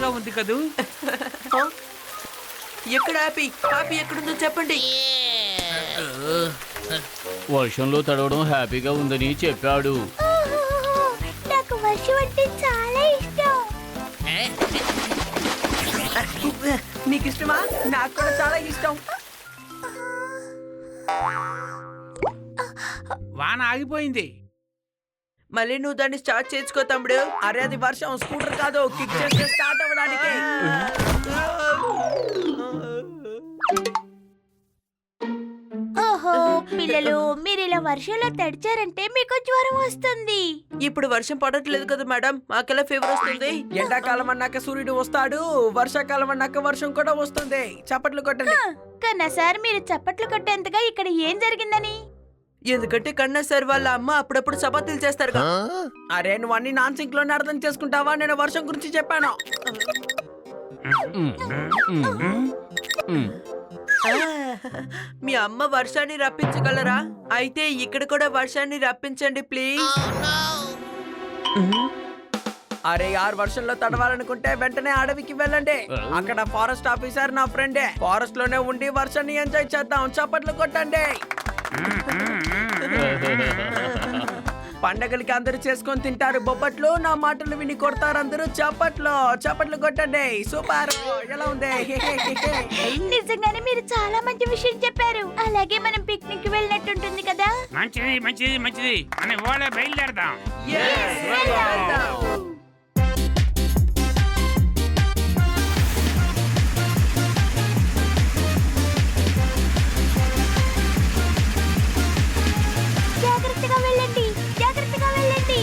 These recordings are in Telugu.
హ్యాపీగా ఉంది కదూ? ఎక్కడ హ్యాపీ? హ్యాపీ ఎక్కడుందో చెప్పండి. వర్షంలో తడవడం హ్యాపీగా ఉందని చెప్పాడు. నాకు వర్షం అంటే చాలా ఇష్టం. నీకు ఇష్టమా? నాకు కూడా చాలా ఇష్టం. వాన ఆగిపోయింది. మళ్ళీ నువ్వు దాన్ని స్టార్ట్ చేసుకో తమ్ముడు. అరే అది వర్షం, స్కూటర్ కాదు. కిక్ చేస్తే స్టార్ట్ అవ్వడానికి. ఓహో పిల్లలు, మీరు ఇలా వర్షంలో తడిచారంటే మీకు జ్వరం వస్తుంది. ఇప్పుడు వర్షం పడట్లేదు కదా మేడం, మాకెలా ఫీవర్ వస్తుంది? ఎండాకాలం అన్నాక సూర్యుడు వస్తాడు, వర్షాకాలం అన్నాక వర్షం కూడా వస్తుంది. చప్పట్లు కొట్టండి. కన్నా సార్, మీరు చప్పట్లు కొట్టేంతగా ఇక్కడ ఏం జరిగిందని? ఎందుకంటే కన్నా సార్ వాళ్ళ అమ్మ అప్పుడప్పుడు చపాతీలు చేస్తారు కదా. అరే నువ్వు అన్ని నాన్ సింక్ లోనే అర్థం చేసుకుంటావా? నేను వర్షం గురించి చెప్పాను. మీ అమ్మ వర్షాన్ని రప్పించగలరా? అయితే ఇక్కడ కూడా వర్షాన్ని రప్పించండి ప్లీజ్. అరే యార్, వర్షంలో తడవాలనుకుంటే వెంటనే అడవికి వెళ్ళండి. అక్కడ ఫారెస్ట్ ఆఫీసర్ నా ఫ్రెండే. ఫారెస్ట్ లోనే ఉండి వర్షాన్ని ఎంజాయ్ చేద్దాం. చప్పట్లు కొట్టండి. పండగలకి అందరూ చేసుకొని తింటారు బొబ్బట్లు. నా మాటలు విని కొడతారు అందరూ. చప్పట్లు కొట్టండి. సూపర్. ఎలా ఉంది? నిజంగానే మీరు చాలా మంచి విషయం చెప్పారు. అలాగే మనం పిక్నిక్ వెళ్ళినట్టుంటుంది కదా. మంచిది మంచిది మంచిది. మనం ఇవాళ బయలుదేరదాం. జాగ్రత్తగా వెళ్ళండి, జాగ్రత్తగా వెళ్ళండి.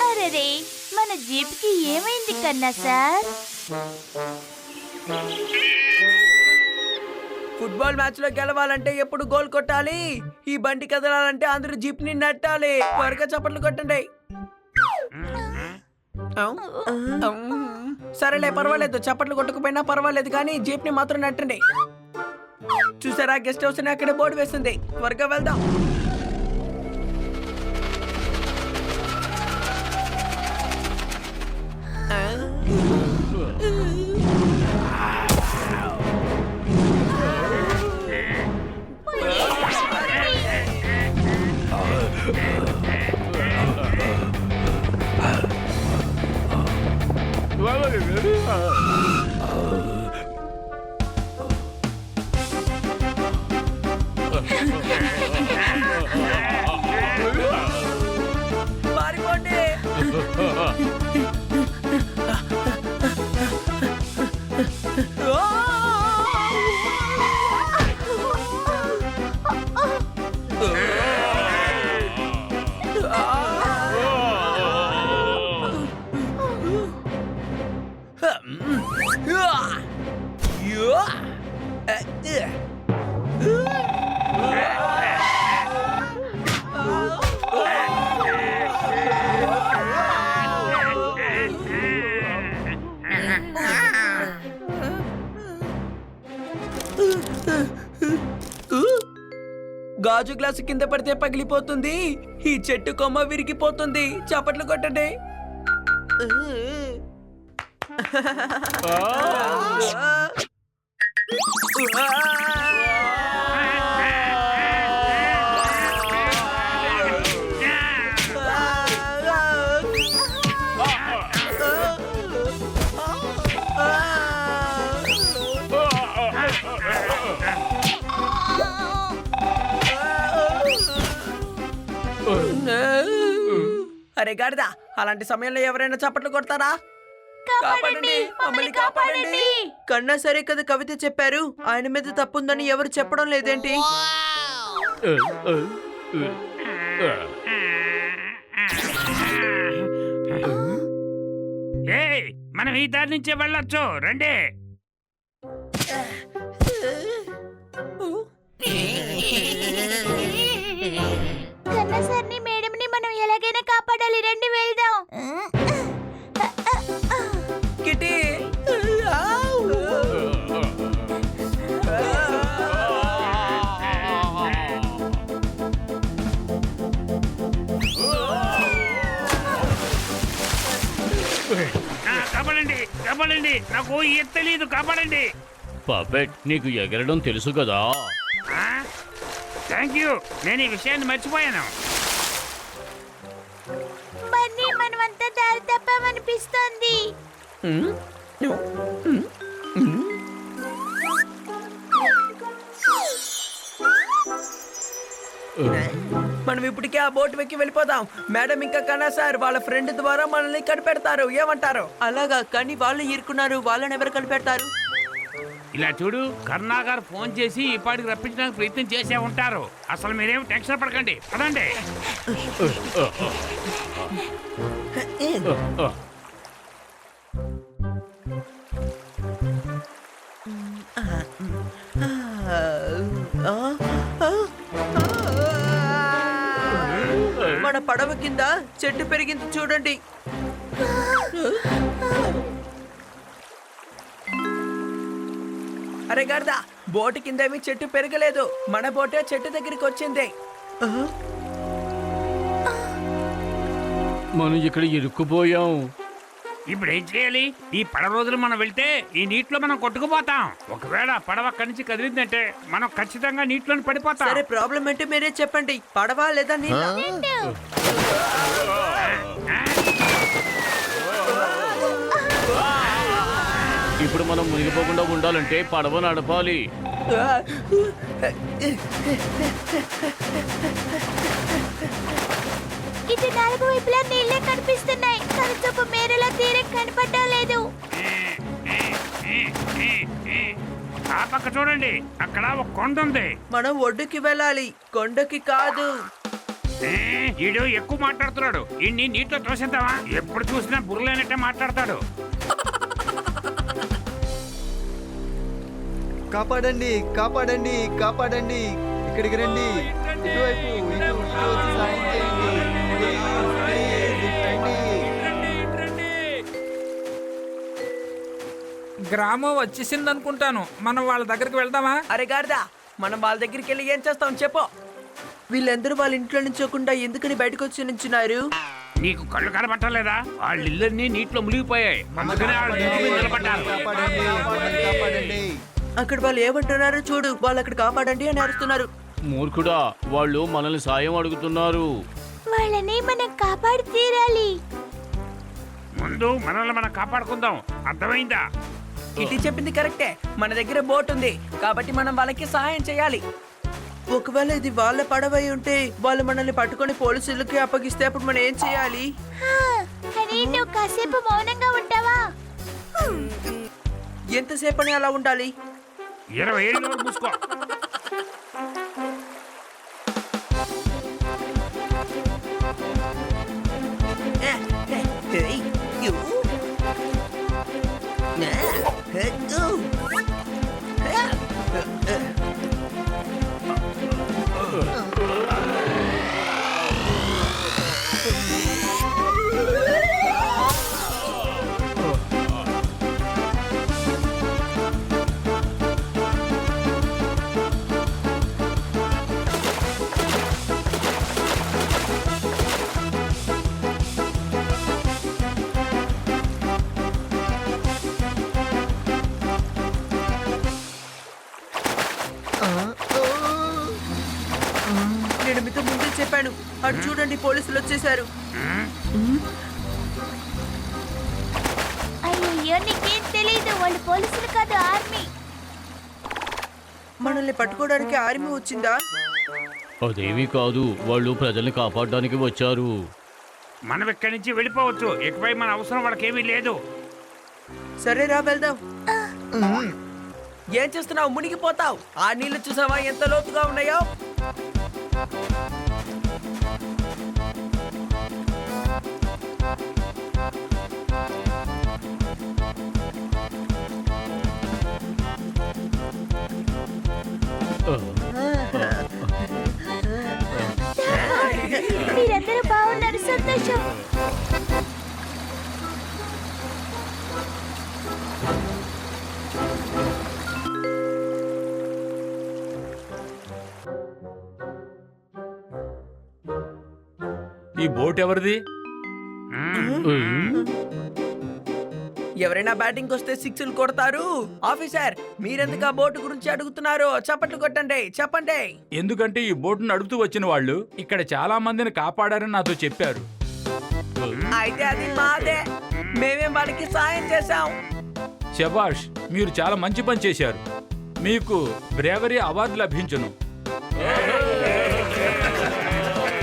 అరెరే, మన జీప్కి ఏమైంది కన్నా సార్? ఫుట్బాల్ మ్యాచ్ లో గెలవాలంటే ఎప్పుడు గోల్ కొట్టాలి. ఈ బండి కదలాలంటే అందరూ జీప్ ని నెట్టాలి. త్వరగా చప్పట్లు కొట్టండి. సరేలే, పర్వాలేదు. చప్పట్లు కొట్టకపోయినా పర్వాలేదు, కానీ జీప్ ని మాత్రం నెట్టండి. చూసారా, గెస్ట్ హౌస్ ని అక్కడే బోర్డు వేసింది. త్వరగా వెళ్దాం. పారిపోండి. గాజు గ్లాసు కింద పడితే పగిలిపోతుంది. ఈ చెట్టు కొమ్మ విరిగిపోతుంది. చప్పట్లు కొట్టండి. అరే గాడిద, అలాంటి సమయంలో ఎవరైనా చప్పట్లు కొడతారా? కాపాడండి, మమ్మల్ని కాపాడండి. కన్నా సరే కదా కవిత చెప్పారు. ఆయన మీద తప్పుందని ఎవరు చెప్పడం లేదేంటి? మనం ఈ దారి నుంచే వెళ్ళొచ్చు. రండి. కన్నా సార్ని, మేడంని మనం ఎలాగైనా కాపాడాలి. రండి వెళ్దాం. కాపాడండి, నాకు ఈత తెలియదు, కాపాడండి. పపెట్ నీకు ఎగరడం తెలుసు కదా. థ్యాంక్ యూ, నేను ఈ విషయాన్ని మర్చిపోయాను. బన్నీ మనమంతా దారి తప్పామనిపిస్తోంది. మనం ఇప్పటికే ఆ బోట్ వెక్కి వెళ్ళిపోదాం. మేడం ఇంకా కన్నా సార్ వాళ్ళ ఫ్రెండ్ ద్వారా మనల్ని కనిపెడతారు. ఏమంటారు? అలాగా, కానీ వాళ్ళు ఇరుకున్నారు. వాళ్ళని ఎవరు కనిపెడతారు? ఇలా చూడు, కరుణా గారు ఫోన్ చేసి ఈ పాటికి రప్పించడానికి ప్రయత్నం చేసే ఉంటారు. అసలు మీరేం టెన్షన్ పడకండి, పదండి. మన పడవ కింద చెట్టు పెరిగింది చూడండి. అరే గార్దా, బోటు కిందేమి చెట్టు పెరగలేదు. మన బోటే చెట్టు దగ్గరికి వచ్చింది. మనం ఇక్కడ ఇరుక్కుపోయాం. ఇప్పుడు ఏం చేయాలి? ఈ పడవ రోజులు మనం వెళ్తే ఈ నీటిలో మనం కొట్టుకుపోతాం. ఒకవేళ పడవ అక్కడి నుంచి కదిలిందంటే మనం ఖచ్చితంగా నీటిలో పడిపోతాం. సరే, ప్రాబ్లం ఏంటో మీరే చెప్పండి. పడవ లేదా నీళ్ళ? ఇప్పుడు మనం మునిగిపోకుండా ఉండాలంటే పడవ నడపాలి. ఇటు నాలుగు వైపులా నీళ్ళే కనిపిస్తున్నాయి. కనుచూపు మేరలో తీరం కనపడడం లేదు. ఆ పక్క చూడండి, అక్కడ ఒక కొండ ఉంది. మనం ఒడ్డుకి వెళ్ళాలి, కొండకి కాదు. ఈడు ఎక్కువ మాట్లాడుతున్నాడు. ఇన్ని నీటిలో తోసేద్దామా? ఎప్పుడు చూసినా బుర్రలేనట్టే మాట్లాడతాడు. కాపాడండి, కాపాడండి, కాపాడండి. ఇక్కడికి రండి, ఇటువైపు, ఇటు వచ్చి సాయం చేయండి. గ్రామం వచ్చేసింది అనుకుంటాను. మనం వాళ్ళ దగ్గరికి వెళ్దామా? అరే గార్దా, మనం వాళ్ళ దగ్గరికి వెళ్ళి ఏం చేస్తాం చెప్పు. వీళ్ళందరూ వాళ్ళ ఇంట్లో నుంచోకుండా ఎందుకని బయటకు వచ్చి నుంచున్నారు? నీకు కళ్ళు కనబట్టలేదా? వాళ్ళ ఇళ్ళన్నీ నీటిలో మునిగిపోయాయి. అందుకనే వాళ్ళు ఇంటి మీద నిలబడ్డారు. కాపాడండి, మమ్మల్ని కాపాడండి. అక్కడ వాళ్ళు ఏమంటున్నారో చూడు. వాళ్ళు అక్కడ కాపాడండి అని అరుస్తున్నారు. మూర్ఖుడా, వాళ్ళు మనల్ని సాయం అడుగుతున్నారు. వాళ్ళని మనం కాపాడి తీరాలి. ముందు మనల్ని మనం కాపాడుకుందాం, అర్థమైందా? కిట్టి చెప్పింది కరెక్టే. మన దగ్గర బోట్ ఉంది కాబట్టి మనం వాళ్ళకి సహాయం చేయాలి. ఒకవేళ ఇది వాళ్ళ పడవ అయి ఉంటే వాళ్ళు మనల్ని పట్టుకొని పోలీసులకి అప్పగిస్తే అప్పుడు మనం ఏం చేయాలి? కానీ నువ్వు కాసేపు మౌనంగా ఉంటావా? ఎంతసేపని అలా ఉండాలి? 20 ఏళ్ళు మూసుకో. నేను మీతో ముందే చెప్పాను. అటు చూడండి, పోలీసులు వచ్చేసారు. అయ్యో, నీకేం తెలీదు. వాళ్ళు పోలీసులు కాదు, ఆర్మీ. మనల్ని పట్టుకోవడానికి ఆర్మీ వచ్చిందా? అదేమీ కాదు, వాళ్ళు ప్రజల్ని కాపాడడానికి వచ్చారు. మనం ఇక్కడి నుంచి వెళ్ళిపోవచ్చు. ఇకపై మన అవసరం వాళ్ళకేమీ లేదు. సరే రా, వెళ్దాం. ఏం చేస్తున్నావు? మునిగిపోతావు. ఆ నీళ్లు చూసావా ఎంత లోతుగా ఉన్నాయో? మీరందరూ బాగున్నారు, సంతోషం. ఈ బోట్ ఎవరిది? ఎవరైనా బ్యాటింగ్ వస్తే సిక్స్లు కొడతారు. ఆఫీసర్, మీరెందుకు ఆ బోటు గురించి అడుగుతున్నారు? చప్పట్లు కొట్టండి, చెప్పండి. ఎందుకంటే ఈ బోటును నడుపుతూ వచ్చిన వాళ్ళు ఇక్కడ చాలా మందిని కాపాడారని నాతో చెప్పారు. అయితే అది మాదే. మేమేం వాళ్ళకి సాయం చేశాం. శభాష్, మీరు చాలా మంచి పని చేశారు. మీకు బ్రేవరీ అవార్డు లభించును.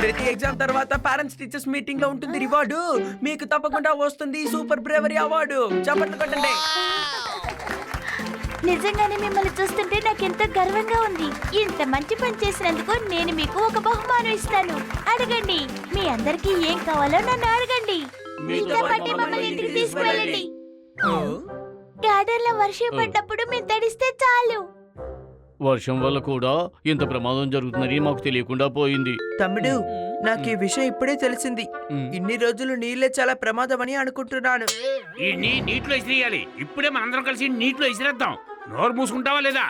ప్రతి ఎగ్జామ్ తర్వాత పేరెంట్స్ టీచర్స్ మీటింగ్ లో ఉంటుంది రివార్డు. మీకు తప్పకుండా వస్తుంది సూపర్ బ్రేవరీ అవార్డు. చప్పట్లు కొట్టండి. నిజంగానే మిమ్మల్ని చూస్తుంటే నాకు ఎంతో గర్వంగా ఉంది. ఇంత మంచి పని చేసినందుకు నేను మీకు ఒక బహుమానం ఇస్తాను. అడగండి. మీ అందరికీ ఏం కావాలో నన్ను అడగండి. మీతో పాటే మమ్మల్ని ఇంటికి తీసుకువెళ్ళండి. గార్డెన్ లో వర్షం పడ్డప్పుడు మేము తడిస్తే చాలు. వర్షం వల్ల కూడా ఇంత ప్రమాదం జరుగుతుందని మాకు తెలియకుండా పోయింది. తమ్ముడు, నాకు ఈ విషయం ఇప్పుడే తెలిసింది. ఇన్ని రోజులు నీళ్ళే చాలా ప్రమాదమని అనుకుంటున్నాను. ఈ నీటిలో ఇసిరేయాలి. ఇప్పుడే మనందరం కలిసి నీటిలో ఇసిరేద్దాం. నోరు మూసుకుంటావా లేదా?